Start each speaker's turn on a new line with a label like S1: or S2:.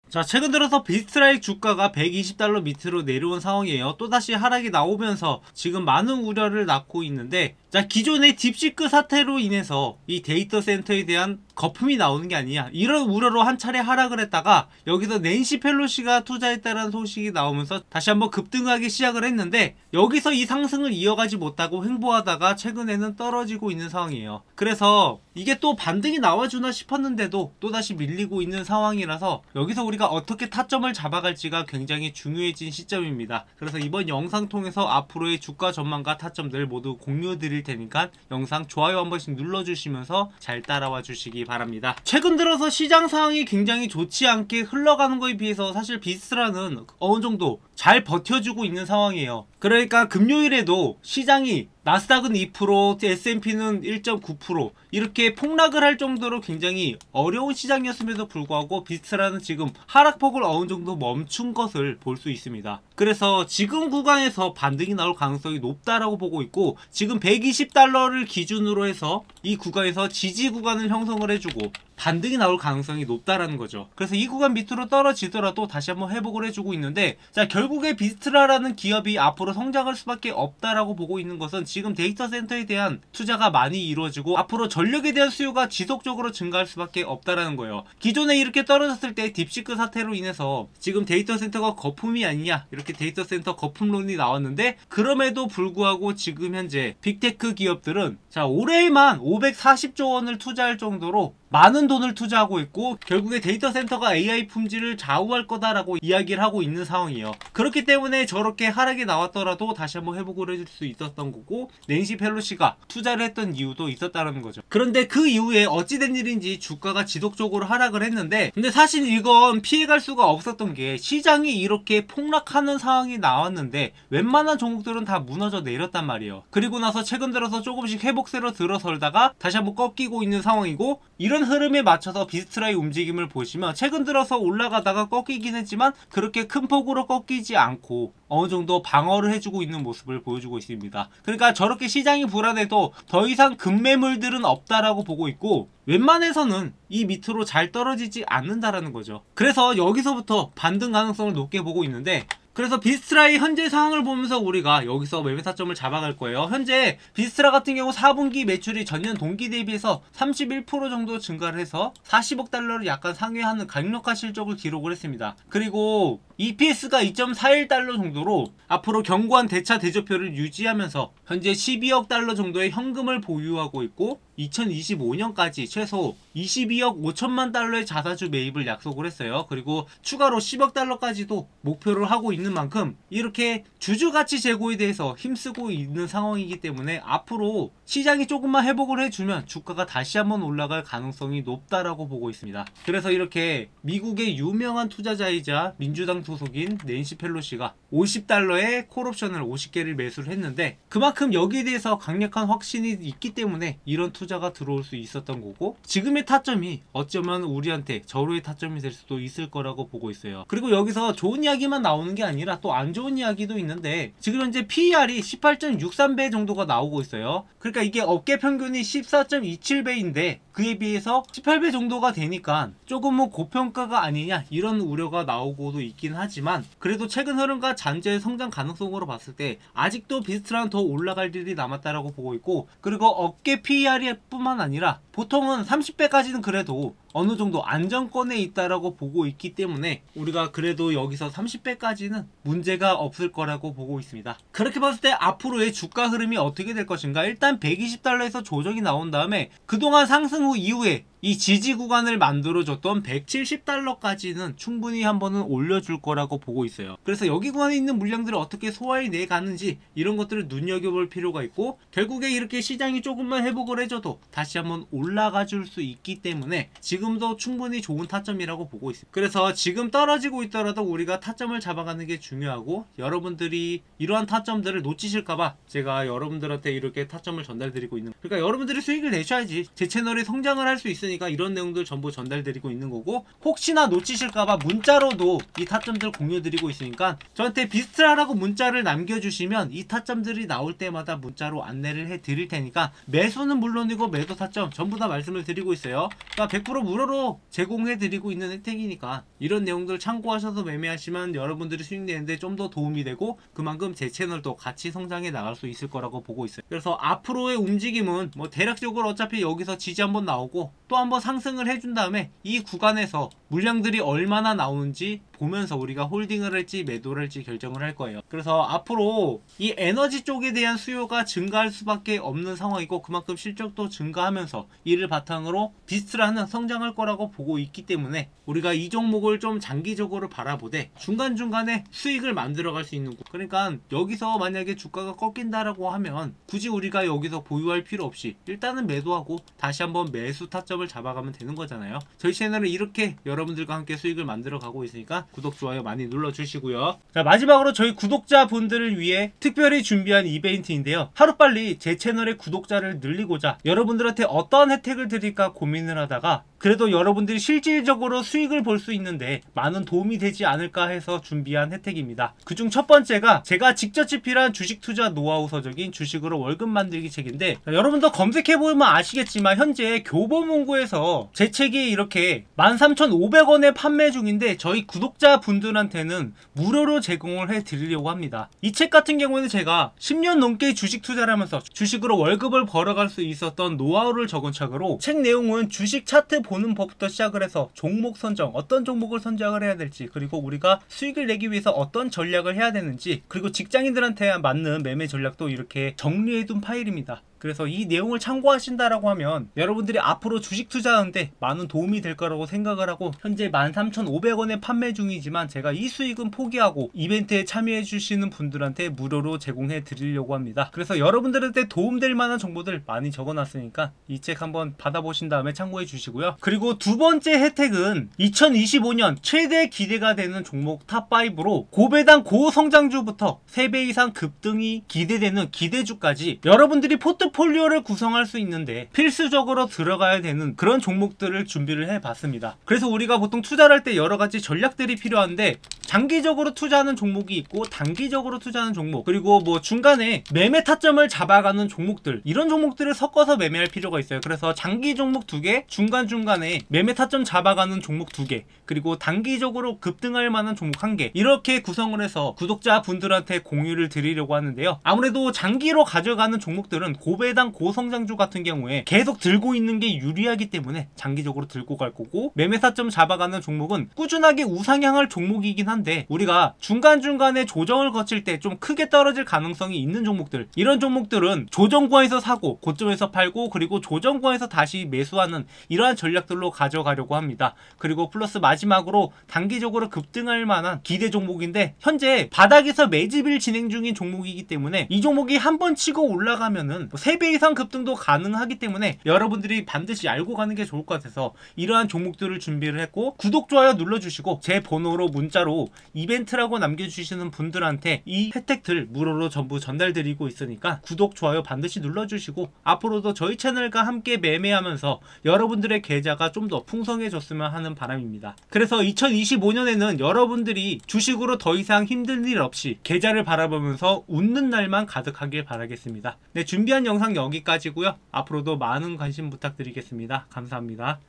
S1: 자, 최근 들어서 비트라이 주가가 120달러 밑으로 내려온 상황이에요. 또다시 하락이 나오면서 지금 많은 우려를 낳고 있는데, 자, 기존의 딥시크 사태로 인해서 이 데이터 센터에 대한 거품이 나오는 게 아니냐, 이런 우려로 한 차례 하락을 했다가 여기서 낸시 펠로시가 투자했다는 소식이 나오면서 다시 한번 급등하기 시작을 했는데, 여기서 이 상승을 이어가지 못하고 횡보하다가 최근에는 떨어지고 있는 상황이에요. 그래서 이게 또 반등이 나와주나 싶었는데도 또다시 밀리고 있는 상황이라서 여기서 우리가 어떻게 타점을 잡아갈지가 굉장히 중요해진 시점입니다. 그래서 이번 영상 통해서 앞으로의 주가 전망과 타점들 모두 공유드릴 테니까 영상 좋아요 한 번씩 눌러주시면서 잘 따라와 주시기 바랍니다. 최근 들어서 시장 상황이 굉장히 좋지 않게 흘러가는 거에 비해서 사실 비스라는 어느 정도 잘 버텨주고 있는 상황이에요. 그러니까 금요일에도 시장이 나스닥은 2%, S&P는 1.9% 이렇게 폭락을 할 정도로 굉장히 어려운 시장이었음에도 불구하고 비스라는 지금 하락폭을 어느 정도 멈춘 것을 볼 수 있습니다. 그래서 지금 구간에서 반등이 나올 가능성이 높다라고 보고 있고, 지금 120달러를 기준으로 해서 이 구간에서 지지 구간을 형성을 해주고 반등이 나올 가능성이 높다라는 거죠. 그래서 이 구간 밑으로 떨어지더라도 다시 한번 회복을 해주고 있는데, 자, 결국에 비스트라라는 기업이 앞으로 성장할 수밖에 없다라고 보고 있는 것은 지금 데이터 센터에 대한 투자가 많이 이루어지고 앞으로 전력에 대한 수요가 지속적으로 증가할 수밖에 없다라는 거예요. 기존에 이렇게 떨어졌을 때 딥시크 사태로 인해서 지금 데이터 센터가 거품이 아니냐, 이렇게 데이터 센터 거품론이 나왔는데, 그럼에도 불구하고 지금 현재 빅테크 기업들은 자, 올해만 540조 원을 투자할 정도로 많은 돈을 투자하고 있고, 결국에 데이터 센터가 AI 품질을 좌우할 거다라고 이야기를 하고 있는 상황이에요. 그렇기 때문에 저렇게 하락이 나왔더라도 다시 한번 회복을 해줄 수 있었던 거고, 낸시 펠로시가 투자를 했던 이유도 있었다는 거죠. 그런데 그 이후에 어찌된 일인지 주가가 지속적으로 하락을 했는데, 근데 사실 이건 피해갈 수가 없었던 게, 시장이 이렇게 폭락하는 상황이 나왔는데 웬만한 종목들은 다 무너져 내렸단 말이에요. 그리고 나서 최근 들어서 조금씩 회복세로 들어설다가 다시 한번 꺾이고 있는 상황이고, 이런 흐름에 맞춰서 비스트라의 움직임을 보시면 최근 들어서 올라가다가 꺾이긴 했지만 그렇게 큰 폭으로 꺾이지 않고 어느 정도 방어를 해주고 있는 모습을 보여주고 있습니다. 그러니까 저렇게 시장이 불안해도 더 이상 급매물들은 없다라고 보고 있고, 웬만해서는 이 밑으로 잘 떨어지지 않는다라는 거죠. 그래서 여기서부터 반등 가능성을 높게 보고 있는데, 그래서 비스트라의 현재 상황을 보면서 우리가 여기서 매매 타점을 잡아갈 거예요. 현재 비스트라 같은 경우 4분기 매출이 전년 동기 대비해서 31% 정도 증가를 해서 40억 달러를 약간 상회하는 강력한 실적을 기록을 했습니다. 그리고 EPS가 2.41달러 정도로 앞으로 견고한 대차 대조표를 유지하면서 현재 12억 달러 정도의 현금을 보유하고 있고, 2025년까지 최소 22억 5천만 달러의 자사주 매입을 약속을 했어요. 그리고 추가로 10억 달러까지도 목표를 하고 있는 만큼 이렇게 주주가치 제고에 대해서 힘쓰고 있는 상황이기 때문에 앞으로 시장이 조금만 회복을 해주면 주가가 다시 한번 올라갈 가능성이 높다라고 보고 있습니다. 그래서 이렇게 미국의 유명한 투자자이자 민주당 소속인 낸시 펠로시가 50달러의 콜옵션을 50개를 매수를 했는데, 그만큼 여기에 대해서 강력한 확신이 있기 때문에 이런 투자가 들어올 수 있었던 거고, 지금의 타점이 어쩌면 우리한테 절호의 타점이 될 수도 있을 거라고 보고 있어요. 그리고 여기서 좋은 이야기만 나오는 게 아니라 또 안 좋은 이야기도 있는데, 지금 현재 PER이 18.63배 정도가 나오고 있어요. 그러니까 이게 업계 평균이 14.27배인데 그에 비해서 18배 정도가 되니까 조금은 고평가가 아니냐, 이런 우려가 나오고도 있긴 하지만, 그래도 최근 흐름과 잔재의 성장 가능성으로 봤을 때 아직도 비스트랑 더 올라갈 일이 남았다라고 보고 있고, 그리고 업계 PER 뿐만 아니라 보통은 30배까지는 그래도 어느 정도 안정권에 있다라고 보고 있기 때문에 우리가 그래도 여기서 30배까지는 문제가 없을 거라고 보고 있습니다. 그렇게 봤을 때 앞으로의 주가 흐름이 어떻게 될 것인가, 일단 120달러에서 조정이 나온 다음에 그동안 상승 후 이후에 이 지지 구간을 만들어줬던 170달러까지는 충분히 한번은 올려줄 거라고 보고 있어요. 그래서 여기 구간에 있는 물량들을 어떻게 소화해내 가는지 이런 것들을 눈여겨볼 필요가 있고, 결국에 이렇게 시장이 조금만 회복을 해줘도 다시 한번 올라가 줄 수 있기 때문에 지금도 충분히 좋은 타점이라고 보고 있습니다. 그래서 지금 떨어지고 있더라도 우리가 타점을 잡아가는 게 중요하고, 여러분들이 이러한 타점들을 놓치실까봐 제가 여러분들한테 이렇게 타점을 전달드리고 있는, 그러니까 여러분들이 수익을 내셔야지 제 채널이 성장을 할 수 있으니까 있으니까 이런 내용들 전부 전달드리고 있는 거고, 혹시나 놓치실까봐 문자로도 이 타점들 공유드리고 있으니까 저한테 비스트라라고 문자를 남겨주시면 이 타점들이 나올 때마다 문자로 안내를 해드릴 테니까 매수는 물론이고 매도 타점 전부 다 말씀을 드리고 있어요. 그러니까 100% 무료로 제공해드리고 있는 혜택이니까 이런 내용들 참고하셔서 매매하시면 여러분들이 수익 내는데 좀 더 도움이 되고 그만큼 제 채널도 같이 성장해 나갈 수 있을 거라고 보고 있어요. 그래서 앞으로의 움직임은 뭐 대략적으로 어차피 여기서 지지 한번 나오고 또 한번 상승을 해준 다음에 이 구간에서 물량들이 얼마나 나오는지 보면서 우리가 홀딩을 할지 매도를 할지 결정을 할 거예요. 그래서 앞으로 이 에너지 쪽에 대한 수요가 증가할 수밖에 없는 상황이고 그만큼 실적도 증가하면서 이를 바탕으로 비스트라는 성장할 거라고 보고 있기 때문에 우리가 이 종목을 좀 장기적으로 바라보되 중간중간에 수익을 만들어갈 수 있는 거. 그러니까 여기서 만약에 주가가 꺾인다라고 하면 굳이 우리가 여기서 보유할 필요 없이 일단은 매도하고 다시 한번 매수 타점을 잡아가면 되는 거잖아요. 저희 채널은 이렇게 여러분들과 함께 수익을 만들어 가고 있으니까 구독, 좋아요 많이 눌러주시고요. 자, 마지막으로 저희 구독자분들을 위해 특별히 준비한 이벤트인데요. 하루빨리 제 채널의 구독자를 늘리고자 여러분들한테 어떤 혜택을 드릴까 고민을 하다가 그래도 여러분들이 실질적으로 수익을 볼 수 있는데 많은 도움이 되지 않을까 해서 준비한 혜택입니다. 그중 첫 번째가 제가 직접 집필한 주식 투자 노하우 서적인 주식으로 월급 만들기 책인데, 여러분도 검색해보면 아시겠지만 현재 교보문고에서 제 책이 이렇게 13,500원에 판매 중인데 저희 구독자분들한테는 무료로 제공을 해드리려고 합니다. 이 책 같은 경우에는 제가 10년 넘게 주식 투자를 하면서 주식으로 월급을 벌어갈 수 있었던 노하우를 적은 책으로, 책 내용은 주식 차트 보는 법부터 시작을 해서 종목 선정, 어떤 종목을 선정을 해야 될지, 그리고 우리가 수익을 내기 위해서 어떤 전략을 해야 되는지, 그리고 직장인들한테 맞는 매매 전략도 이렇게 정리해둔 파일입니다. 그래서 이 내용을 참고하신다라고 하면 여러분들이 앞으로 주식 투자하는데 많은 도움이 될 거라고 생각을 하고, 현재 13,500원에 판매 중이지만 제가 이 수익은 포기하고 이벤트에 참여해 주시는 분들한테 무료로 제공해 드리려고 합니다. 그래서 여러분들한테 도움될 만한 정보들 많이 적어놨으니까 이 책 한번 받아보신 다음에 참고해 주시고요. 그리고 두 번째 혜택은 2025년 최대 기대가 되는 종목 탑5로 고배당 고성장주부터 3배 이상 급등이 기대되는 기대주까지 여러분들이 포트폴리오를 구성할 수 있는데 필수적으로 들어가야 되는 그런 종목들을 준비를 해봤습니다. 그래서 우리가 보통 투자를 할 때 여러가지 전략들이 필요한데, 장기적으로 투자하는 종목이 있고 단기적으로 투자하는 종목, 그리고 뭐 중간에 매매 타점을 잡아가는 종목들, 이런 종목들을 섞어서 매매할 필요가 있어요. 그래서 장기 종목 2개, 중간중간에 매매 타점 잡아가는 종목 2개, 그리고 단기적으로 급등할 만한 종목 1개, 이렇게 구성을 해서 구독자분들한테 공유를 드리려고 하는데요. 아무래도 장기로 가져가는 종목들은 고배당 고성장주 같은 경우에 계속 들고 있는 게 유리하기 때문에 장기적으로 들고 갈 거고, 매매 타점 잡아가는 종목은 꾸준하게 우상향할 종목이긴 한데 우리가 중간중간에 조정을 거칠 때 좀 크게 떨어질 가능성이 있는 종목들, 이런 종목들은 조정구에서 사고 고점에서 팔고 그리고 조정구에서 다시 매수하는 이러한 전략들로 가져가려고 합니다. 그리고 플러스 마지막으로 단기적으로 급등할 만한 기대 종목인데 현재 바닥에서 매집일 진행 중인 종목이기 때문에 이 종목이 한번 치고 올라가면은 3배 이상 급등도 가능하기 때문에 여러분들이 반드시 알고 가는 게 좋을 것 같아서 이러한 종목들을 준비를 했고, 구독, 좋아요 눌러주시고 제 번호로 문자로 이벤트라고 남겨주시는 분들한테 이 혜택들 무료로 전부 전달드리고 있으니까 구독, 좋아요 반드시 눌러주시고 앞으로도 저희 채널과 함께 매매하면서 여러분들의 계좌가 좀 더 풍성해졌으면 하는 바람입니다. 그래서 2025년에는 여러분들이 주식으로 더 이상 힘든 일 없이 계좌를 바라보면서 웃는 날만 가득하길 바라겠습니다. 네, 준비한 영상 여기까지고요. 앞으로도 많은 관심 부탁드리겠습니다. 감사합니다.